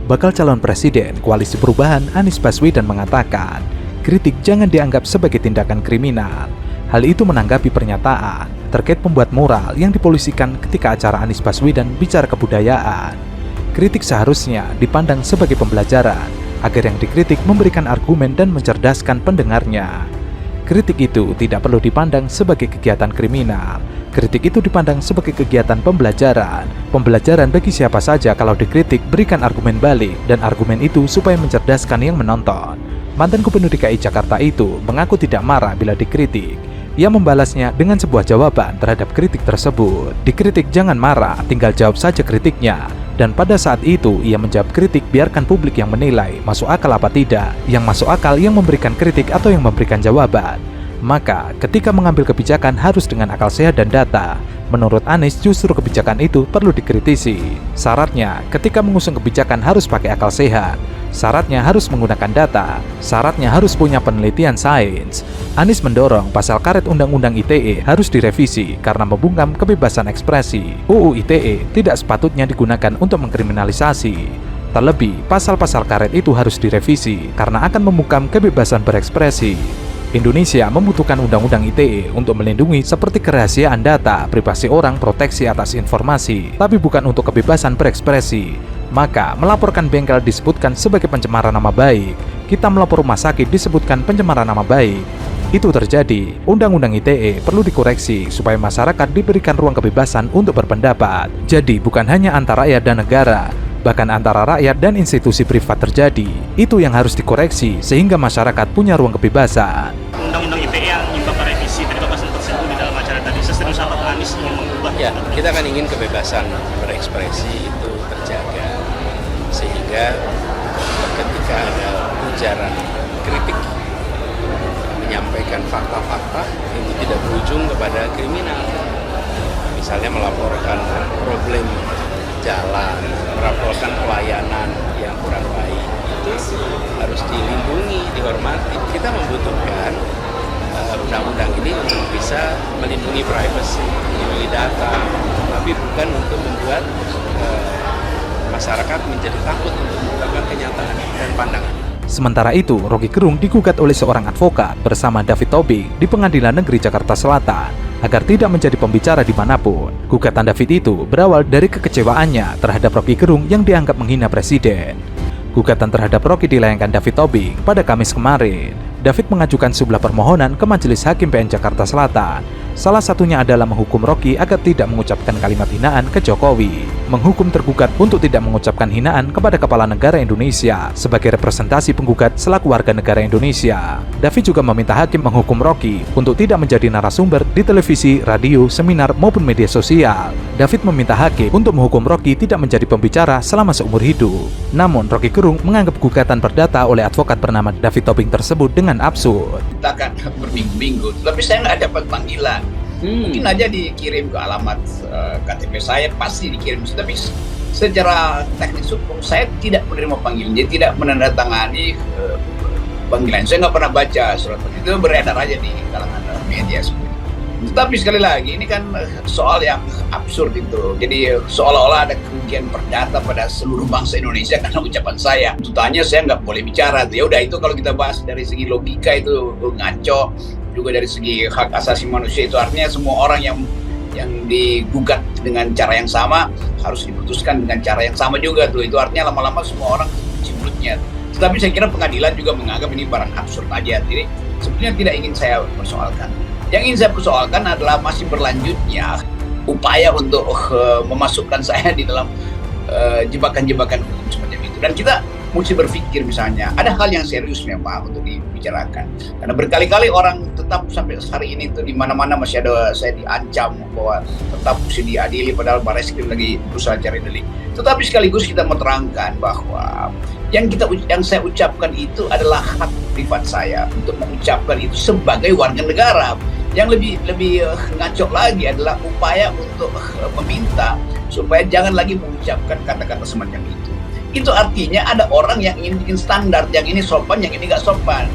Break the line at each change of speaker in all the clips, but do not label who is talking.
Bakal calon presiden Koalisi Perubahan Anies Baswedan mengatakan, kritik jangan dianggap sebagai tindakan kriminal. Hal itu menanggapi pernyataan terkait pembuat mural yang dipolisikan ketika acara Anies Baswedan bicara kebudayaan. Kritik seharusnya dipandang sebagai pembelajaran, agar yang dikritik memberikan argumen dan mencerdaskan pendengarnya. Kritik itu tidak perlu dipandang sebagai kegiatan kriminal. Kritik itu dipandang sebagai kegiatan pembelajaran. Pembelajaran bagi siapa saja kalau dikritik berikan argumen balik, dan argumen itu supaya mencerdaskan yang menonton. Mantan Gubernur DKI Jakarta itu mengaku tidak marah bila dikritik. Ia membalasnya dengan sebuah jawaban terhadap kritik tersebut. Dikritik jangan marah, tinggal jawab saja kritiknya. Dan pada saat itu ia menjawab kritik, biarkan publik yang menilai masuk akal apa tidak. Yang masuk akal yang memberikan kritik atau yang memberikan jawaban. Maka ketika mengambil kebijakan harus dengan akal sehat dan data. Menurut Anies justru kebijakan itu perlu dikritisi. Syaratnya ketika mengusung kebijakan harus pakai akal sehat. Syaratnya harus menggunakan data. Syaratnya harus punya penelitian sains. Anies mendorong pasal karet Undang-Undang ITE harus direvisi karena membungkam kebebasan ekspresi. UU ITE tidak sepatutnya digunakan untuk mengkriminalisasi. Terlebih, pasal-pasal karet itu harus direvisi karena akan membungkam kebebasan berekspresi. Indonesia membutuhkan Undang-Undang ITE untuk melindungi seperti kerahasiaan data, privasi orang, proteksi atas informasi, tapi bukan untuk kebebasan berekspresi. Maka, melaporkan bengkel disebutkan sebagai pencemaran nama baik. Kita melapor rumah sakit disebutkan pencemaran nama baik. Itu terjadi. Undang-Undang ITE perlu dikoreksi supaya masyarakat diberikan ruang kebebasan untuk berpendapat. Jadi, bukan hanya antara rakyat dan negara, bahkan antara rakyat dan institusi privat terjadi. Itu yang harus dikoreksi sehingga masyarakat punya ruang kebebasan.
Undang-Undang ITE yang menyebabkan revisi tadi Bapak sempat singgung di dalam acara tadi, seserius apa Pak Anies ingin mengubah?
Ya, kita kan ingin kebebasan berekspresi itu terjaga, sehingga ketika ada ujaran kritik menyampaikan fakta-fakta itu tidak berujung kepada kriminal. Misalnya melaporkan problem jalan, melaporkan pelayanan yang kurang baik, itu harus dilindungi, dihormati. Kita membutuhkan undang-undang ini untuk bisa melindungi privasi, melindungi data, tapi bukan untuk membuat masyarakat menjadi takut untuk mengungkapkan kenyataan dan pandangan.
Sementara itu, Roky Gerung digugat oleh seorang advokat bersama David Tobing di Pengadilan Negeri Jakarta Selatan agar tidak menjadi pembicara dimanapun. Gugatan David itu berawal dari kekecewaannya terhadap Roky Gerung yang dianggap menghina presiden. Gugatan terhadap Roky dilayangkan David Tobing pada Kamis kemarin. David mengajukan sebuah permohonan ke Majelis Hakim PN Jakarta Selatan. Salah satunya adalah menghukum Roky agar tidak mengucapkan kalimat hinaan ke Jokowi. Menghukum tergugat untuk tidak mengucapkan hinaan kepada Kepala Negara Indonesia sebagai representasi penggugat selaku warga negara Indonesia. David juga meminta hakim menghukum Roky untuk tidak menjadi narasumber di televisi, radio, seminar maupun media sosial. David meminta hakim untuk menghukum Roky tidak menjadi pembicara selama seumur hidup. Namun Roky Gerung menganggap gugatan perdata oleh advokat bernama David Tobing tersebut dengan absurd.
Kita akan berminggu-minggu, tapi saya nggak dapat panggilan. Mungkin aja dikirim ke alamat KTP saya, pasti dikirim. Tapi secara teknis hukum saya tidak menerima panggilan, jadi tidak menandatangani panggilan. Saya nggak pernah baca surat itu, beredar aja di kalangan media. Tapi sekali lagi ini kan soal yang absurd itu. Jadi seolah-olah ada kerugian perdata pada seluruh bangsa Indonesia karena ucapan saya. Tuntutannya saya nggak boleh bicara. Ya udah, itu kalau kita bahas dari segi logika itu ngaco. Juga dari segi hak asasi manusia itu artinya semua orang yang digugat dengan cara yang sama harus diputuskan dengan cara yang sama juga tuh. Itu artinya lama-lama semua orang cimbrutnya. Tetapi saya kira pengadilan juga menganggap ini barang absurd aja. Jadi sebetulnya tidak ingin saya persoalkan. Yang ingin saya persoalkan adalah masih berlanjutnya upaya untuk memasukkan saya di dalam jebakan-jebakan hukum semacam itu. Dan kita mesti berpikir misalnya, ada hal yang serius memang untuk dibicarakan. Karena berkali-kali orang tetap sampai hari ini tuh di mana-mana masih ada saya diancam bahwa tetap mesti diadili padahal Barreskrim lagi berusaha cari delik. Tetapi sekaligus kita menerangkan bahwa yang saya ucapkan itu adalah hak privat saya untuk mengucapkan itu sebagai warga negara. Yang lebih ngaco lagi adalah upaya untuk meminta supaya jangan lagi mengucapkan kata-kata semacam itu. Itu artinya ada orang yang ingin bikin standar, yang ini sopan, yang ini nggak sopan,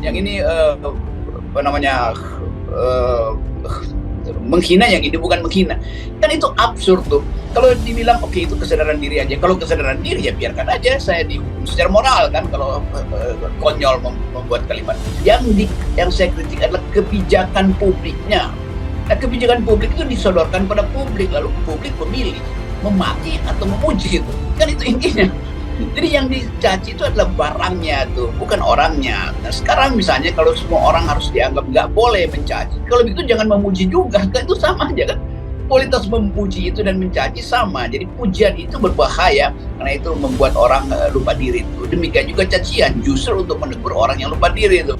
yang ini menghina, yang ini bukan menghina. Kan itu absurd tuh. Kalau dibilang oke itu kesadaran diri aja, kalau kesadaran diri ya biarkan aja saya dihukum secara moral kan kalau konyol membuat kalimat. Yang saya kritik adalah kebijakan publiknya. Nah, kebijakan publik itu disodorkan pada publik, lalu publik memilih memaki atau memuji itu. Kan itu intinya. Jadi yang dicaci itu adalah barangnya tuh, bukan orangnya. Nah, sekarang misalnya kalau semua orang harus dianggap nggak boleh mencaci, kalau begitu jangan memuji juga, kan itu sama aja kan. Kualitas memuji itu dan mencaci sama. Jadi pujian itu berbahaya karena itu membuat orang lupa diri itu. Demikian juga cacian justru untuk menegur orang yang lupa diri itu.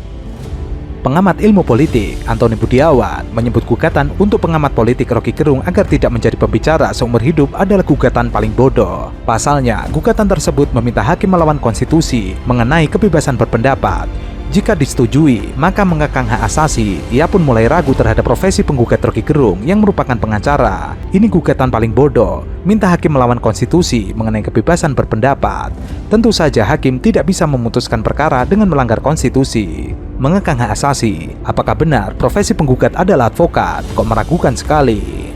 Pengamat ilmu politik Antoni Budiawan menyebut gugatan untuk pengamat politik Roky Gerung agar tidak menjadi pembicara seumur hidup adalah gugatan paling bodoh. Pasalnya, gugatan tersebut meminta hakim melawan konstitusi mengenai kebebasan berpendapat. Jika disetujui, maka mengekang hak asasi. Ia pun mulai ragu terhadap profesi penggugat Roky Gerung yang merupakan pengacara. Ini gugatan paling bodoh, minta hakim melawan konstitusi mengenai kebebasan berpendapat. Tentu saja hakim tidak bisa memutuskan perkara dengan melanggar konstitusi. Mengekang hak asasi, apakah benar profesi penggugat adalah advokat? Kok meragukan sekali.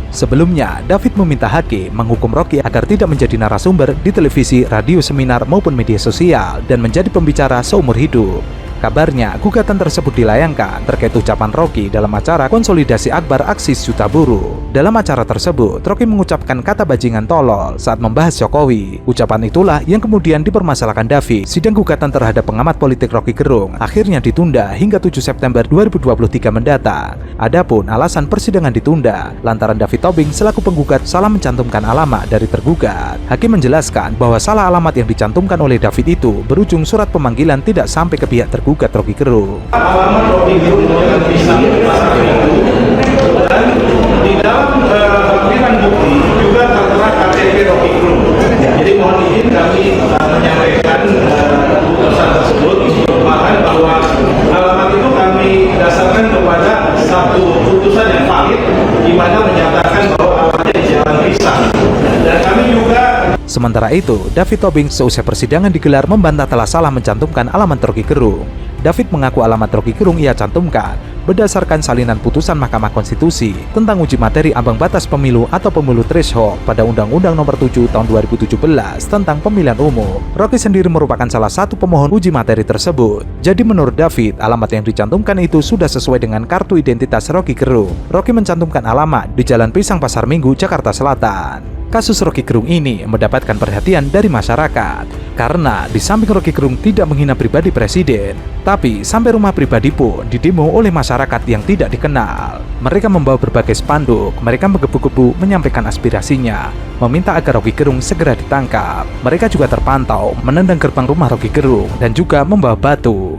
Sebelumnya, David meminta hakim menghukum Roky agar tidak menjadi narasumber di televisi, radio, seminar maupun media sosial dan menjadi pembicara seumur hidup. Kabarnya, gugatan tersebut dilayangkan terkait ucapan Roky dalam acara konsolidasi akbar aksi juta buruh. Dalam acara tersebut, Roky mengucapkan kata bajingan tolol saat membahas Jokowi. Ucapan itulah yang kemudian dipermasalahkan David. Sidang gugatan terhadap pengamat politik Roky Gerung akhirnya ditunda hingga 7 September 2023 mendatang. Adapun alasan persidangan ditunda lantaran David Tobing selaku penggugat salah mencantumkan alamat dari tergugat. Hakim menjelaskan bahwa salah alamat yang dicantumkan oleh David itu berujung surat pemanggilan tidak sampai ke pihak tergugat Roky Gerung.
Alamat Roky Gerung dengan pisang pasar Minggu, dan di dalam pemilihan bukti juga tertera KTP Roky Gerung. Jadi mohon izin kami menyampaikan putusan tersebut bahwa alamat itu kami dasarkan kepada satu putusan yang valid di mana menyatakan bahwa alamatnya di Jalan Pisang. Dan kami juga.
Sementara itu, David Tobing seusai persidangan digelar membantah telah salah mencantumkan alamat Roky Gerung. David mengaku alamat Roky Gerung ia cantumkan berdasarkan salinan putusan Mahkamah Konstitusi tentang uji materi ambang batas pemilu atau pemilu threshold pada Undang-Undang Nomor 7 Tahun 2017 tentang pemilihan umum. Roky sendiri merupakan salah satu pemohon uji materi tersebut. Jadi menurut David, alamat yang dicantumkan itu sudah sesuai dengan kartu identitas Roky Gerung. Roky mencantumkan alamat di Jalan Pisang Pasar Minggu, Jakarta Selatan. Kasus Roky Gerung ini mendapatkan perhatian dari masyarakat karena di samping Roky Gerung tidak menghina pribadi presiden, tapi sampai rumah pribadi pun didemo oleh masyarakat yang tidak dikenal. Mereka membawa berbagai spanduk, mereka menggebu-gebu menyampaikan aspirasinya, meminta agar Roky Gerung segera ditangkap. Mereka juga terpantau menendang gerbang rumah Roky Gerung dan juga membawa batu.